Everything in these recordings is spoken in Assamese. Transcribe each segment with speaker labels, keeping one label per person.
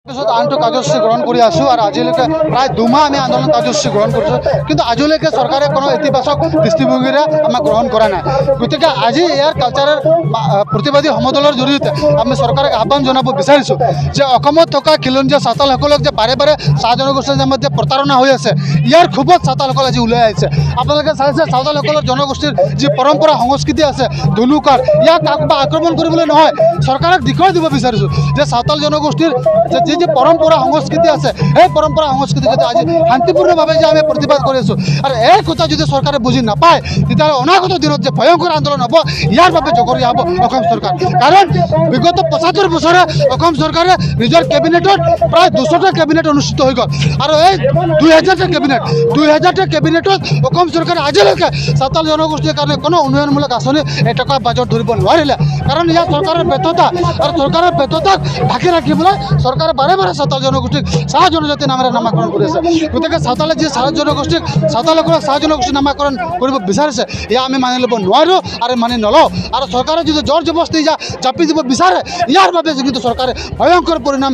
Speaker 1: আনটো কাৰ্যসূচী গ্ৰহণ কৰি আছোঁ আৰু আজিলৈকে প্ৰায় দুমাহ আমি আন্দোলন কাৰ্যসূচী গ্ৰহণ কৰিছোঁ, কিন্তু আজিলৈকে চৰকাৰে কোনো ইতিবাচক দৃষ্টিভংগীৰে আমাক গ্ৰহণ কৰা নাই। গতিকে আজি ইয়াৰ কালচাৰেল প্ৰতিবাদী সমদলৰ জৰিয়তে আমি চৰকাৰক আহ্বান জনাব বিচাৰিছোঁ যে অসমত থকা খিলঞ্জীয়া চাওতালসকলক যে বাৰে বাৰে চাহ জনগোষ্ঠীৰ নামত যে প্ৰতাৰণা হৈ আছে, ইয়াৰ ক্ষোভত চাওতালসকল আজি ওলাই আহিছে। আপোনালোকে চাইছে চাওতালসকলৰ জনগোষ্ঠীৰ যি পৰম্পৰা সংস্কৃতি আছে ধুনুকাৰ, ইয়াক কাকবা আক্ৰমণ কৰিবলৈ নহয়, চৰকাৰক দেখুৱাই দিব বিচাৰিছোঁ যে চাওতাল জনগোষ্ঠীৰ যে পৰম্পৰা সংস্কৃতি আছে, সেই পৰম্পৰা সংস্কৃতি যাতে আজি শান্তিপূৰ্ণভাৱে যে আমি প্ৰতিবাদ কৰি আছোঁ আৰু এই কথা যদি চৰকাৰে বুজি নাপায়, তেতিয়াহ'লে অনাগত দিনত যে ভয়ংকৰ আন্দোলন হ'ব, ইয়াৰ বাবে জগৰীয়া হ'ব অসম চৰকাৰ। কাৰণ বিগত ৭৫ বছৰে অসম চৰকাৰে নিজৰ কেবিনেটত প্ৰায় ২০০টা কেবিনেট অনুষ্ঠিত হৈ গ'ল আৰু এই ২০০০টা কেবিনেটত অসম চৰকাৰে আজিলৈকে চাওতাল জনগোষ্ঠীৰ কাৰণে কোনো উন্নয়নমূলক আঁচনি এটকা বাজেট ধৰিব নোৱাৰিলে। কাৰণ ইয়াৰ চৰকাৰৰ ব্যৰ্থতা আৰু চৰকাৰৰ ব্যৰ্থতাক ঢাকি ৰাখিবলৈ চৰকাৰে বাৰে বাৰে চাওতাল জনগোষ্ঠীক চাহ জনজাতি নামেৰে নামাকৰণ কৰি আছে। গতিকে চাওতালে যি চাহ জনগোষ্ঠীক চাওতালসকলক চাহ জনগোষ্ঠী নামাকৰণ কৰিব বিচাৰিছে, এয়া আমি মানি ল'ব নোৱাৰোঁ আৰু মানি নলওঁ। আৰু চৰকাৰে যদি জোৰ জবস্তি জাপি দিব বিচাৰে, ইয়াৰ বাবে কিন্তু চৰকাৰে ভয়ংকৰ পৰিণাম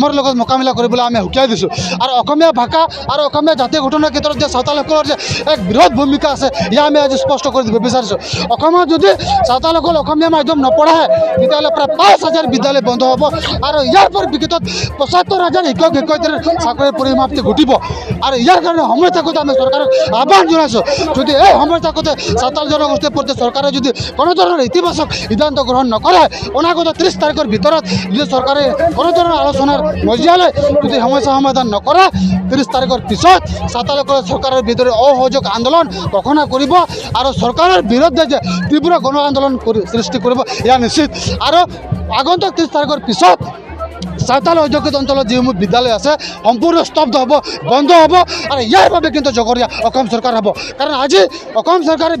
Speaker 1: মোৰ লগত মোকাবিলা কৰিবলৈ আমি সকীয়াই দিছোঁ। আৰু অসমীয়া ভাষা আৰু অসমীয়া জাতীয় ঘটনাৰ ক্ষেত্ৰত যে চাওতালসকলৰ যে এক বৃহৎ ভূমিকা আছে, ইয়া আমি আজি স্পষ্ট কৰি দিব বিচাৰিছোঁ। অসমত যদি চাওতালসকল অসমীয়া মাধ্যম নপঢ়ায়, তেতিয়াহ'লে প্ৰায় ৫,০০০ বিদ্যালয় বন্ধ হ'ব আৰু ইয়াৰ পৰিপ্ৰেক্ষিতত ৭৫,০০০ শিক্ষক শিক্ষয়িত্ৰীৰ চাকৰিৰ পৰিসমাপ্তি ঘটিব। আৰু ইয়াৰ কাৰণে সময় থাকোঁতে আমি চৰকাৰক আহ্বান জনাইছোঁ, যদি এই সময় থাকোঁতে চাওতাল জনগোষ্ঠীৰ প্ৰতি চৰকাৰে যদি কোনো ধৰণৰ ইতিবাচক সিদ্ধান্ত গ্ৰহণ নকৰে, অনাগত ৩০ তাৰিখৰ ভিতৰত যদি চৰকাৰে কোনো ধৰণৰ আলোচনাৰ মজিয়ালৈ যদি সমস্যা সমাধান নকৰে, ৩০ তাৰিখৰ পিছত চাওতালসকলে চৰকাৰৰ ভিতৰত অসহযোগ আন্দোলন ঘোষণা কৰিব আৰু চৰকাৰৰ বিৰুদ্ধে যে তীব্ৰ গণ আন্দোলন সৃষ্টি কৰিব, এয়া নিশ্চিত। আৰু আগন্তুক ৩০ তাৰিখৰ পিছত চাওতাল অধ্যুষিত অঞ্চলত যিসমূহ বিদ্যালয় আছে সম্পূৰ্ণ স্তব্ধ হ'ব, বন্ধ হ'ব আৰু ইয়াৰ বাবে কিন্তু জগৰীয়া অসম চৰকাৰ হ'ব। কাৰণ আজি অসম চৰকাৰে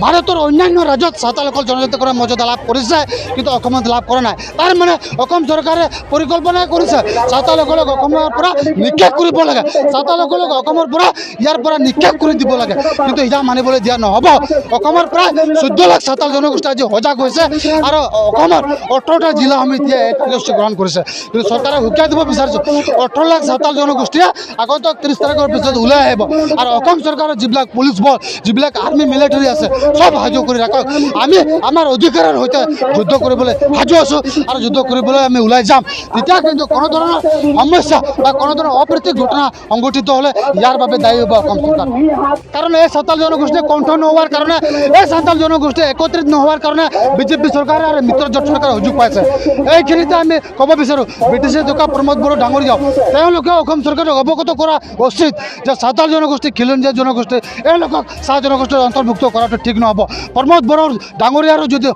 Speaker 1: ভাৰতৰ অন্যান্য ৰাজ্যত চাওতালসকল জনজাতিকৰণৰ মৰ্যাদা লাভ কৰিছে, কিন্তু অসমত লাভ কৰা নাই। তাৰ মানে অসম চৰকাৰে পৰিকল্পনা কৰিছে চাওতালসকলক অসমৰ পৰা নিক্ষেপ কৰিব লাগে, চাওতালসকলক অসমৰ পৰা ইয়াৰ পৰা নিক্ষেপ কৰি দিব লাগে, কিন্তু ইয়া মানিবলৈ দিয়া নহ'ব। অসমৰ প্ৰায় ১৪ লাখ চাওতাল জনগোষ্ঠী আজি সজাগ হৈছে আৰু অসমৰ ১৮টা জিলা সমিতিয়ে এই কাৰ্যসূচী গ্ৰহণ কৰিছে। কিন্তু চৰকাৰে সকীয়াই দিব বিচাৰিছোঁ ১৮ লাখ চাওতাল জনগোষ্ঠীয়ে আগন্তুক ৩০ তাৰিখৰ পিছত ওলাই আহিব আৰু অসম চৰকাৰৰ যিবিলাক পুলিচ বল, যিবিলাক আৰ্মি মিলিটাৰী আছে, সব সাজু কৰি ৰাখক। আমি আমাৰ অধিকাৰৰ সৈতে যুদ্ধ কৰিবলৈ সাজু আছোঁ আৰু যুদ্ধ কৰিবলৈ আমি ওলাই যাম। তেতিয়া কিন্তু কোনো ধৰণৰ সমস্যা বা কোনো ধৰণৰ অপ্ৰীতিক ঘটনা সংঘটিত হ'লে ইয়াৰ বাবে দায়ী হ'ব অসম চৰকাৰ। কাৰণ এই চাওতাল জনগোষ্ঠীয়ে কণ্ঠ নোহোৱাৰ কাৰণে, এই চাওতাল জনগোষ্ঠী একত্ৰিত নোহোৱাৰ কাৰণে বিজেপি চৰকাৰে আৰু মিত্ৰজোঁট চৰকাৰে সুযোগ পাইছে। এইখিনিতে আমি ক'ব বিচাৰোঁ ব্ৰিটিছে থকা প্ৰমোদ বড়ো ডাঙৰীয়াও, তেওঁলোকে অসম চৰকাৰক অৱগত কৰা উচিত যে চাওতাল জনগোষ্ঠী, খিলঞ্জীয়া জনগোষ্ঠী, এওঁলোকক চাহ জনগোষ্ঠীৰ অন্তৰ্ভুক্ত কৰাটো ঠিক নহ'ব। প্ৰমোদ বড়ো ডাঙৰীয়াৰো যদি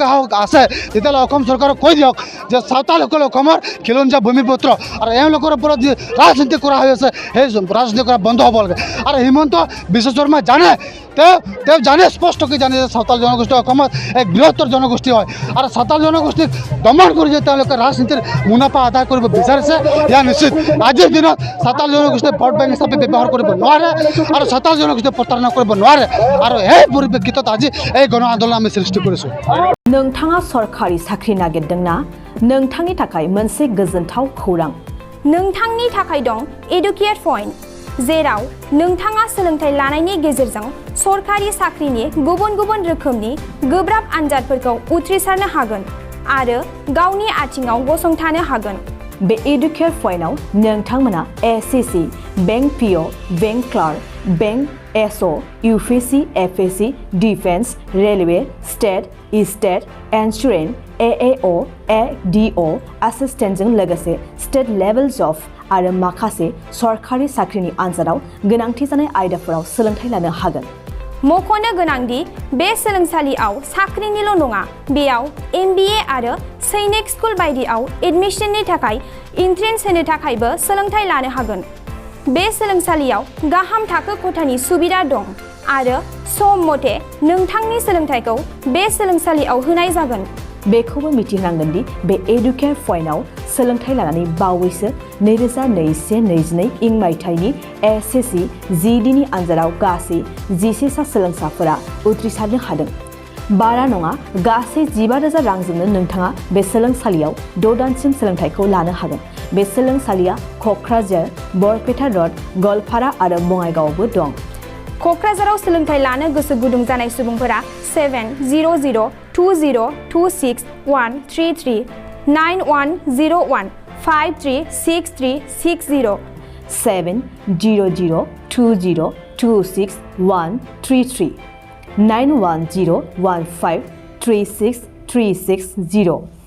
Speaker 1: সাহস আছে, তেতিয়াহ'লে অসম চৰকাৰক কৈ দিয়ক যে চাওতালসকল অসমৰ খিলঞ্জীয়া ভূমিপুত্ৰ আৰু এওঁলোকৰ ওপৰত যি ৰাজনীতি কৰা হৈ আছে, সেই ৰাজনীতি কৰা বন্ধ হ'ব লাগে। আৰু হিমন্ত বিশ্ব শৰ্মাই জানে, তেওঁ জানে, স্পষ্টকৈ জানে যে চাওতাল জনগোষ্ঠী অসমত এক বৃহত্তৰ জনগোষ্ঠী হয় আৰু চাওতাল জনগোষ্ঠীক দমন কৰি যে তেওঁলোকে ৰাজনীতিৰ মুনাফা আদায় কৰিব বিচাৰিছে, এয়া নিশ্চিত। আজিৰ দিনত চাওতাল জনগোষ্ঠীয়ে ভোট বেংক হিচাপে ব্যৱহাৰ কৰিব নোৱাৰে আৰু চাওতাল জনগোষ্ঠীয়ে প্ৰতাৰণা কৰিব নোৱাৰে আৰু এই পৰিপ্ৰেক্ষিতত আজি এই গণ আন্দোলন আমি সৃষ্টি কৰিছোঁ।
Speaker 2: नोंथाङा सरकारि साख्रि नागिरदोंना? नोंथांनि थाखाय मोनसे गोजोनथाव खौरां।
Speaker 3: नोंथांनि थाखाय दं एडुकेट पॉइंट, जेराव नोंथाङा सोलोंथाइ लानायनि गेजेरजों सरकारि साख्रिनि गुबुन गुबुन रोखोमनि गोब्राब आनजादफोरखौ उथ्रिसारनो हागोन आरो गावनि आथिङाव गसंथानो हागोन।
Speaker 2: बे एडुकेट पॉइन्टआव नोंथांमोना SSC, bank PO, bank clerk, bank SO, UPSC, FSC, defence, railway, state insurance, AAO, ADO एसिस्टेन्टजों लोगोसे स्टेट लेभेल जब आरो माखासे सरकारि साख्रिनि आनजादाव गोनांथि जानाय आयदाफोराव सोलोंथाइ लानो हागोन।
Speaker 3: मख'नो गोनांदि बे सोलोंसालियाव साख्रिनिल' नङा, बेयाव एमबिए आरो सैनिक स्कुल बायदियाव एडमिशननि थाखाय एन्ट्रेन्स होनो थाखायबो सोलोंथाइ लानो हागोन। बे सोलोंसालियाव गाहाम थाखो खथानि सुबिदा दं आरो सम मथे नोंथांनि सोलोंथाइखौ बे सोलोंसालियाव होनाय जागोन।
Speaker 2: बेखौबो मिथिनांगोन दि बे एडुकेट पॉइन्टआव सोलोंथाइ लानानै बावैसो 2021-22 इं मायथाइनि एसएससी जिडिनि आनजादाव गासै 11 सा सोलोंसाफोरा उथ्रिसारनो हादों। बारा नङा गासै 15,000 रांजोंनो नोंथाङा बे सोलोंसालियाव 6 दानसिम सोलोंथाइखौ लानो हागोन। बे सोलोंसालिया क'क्राझार, बरपेटा र'ड, गलपारा आरो बङाइगावआवबो दं।
Speaker 3: क'क्राझाराव सोलोंथाइ लानो गोसो गुदुं जानाय सुबुंफोरा 700-226-133 9101-536360
Speaker 2: 700-226-133 9101536360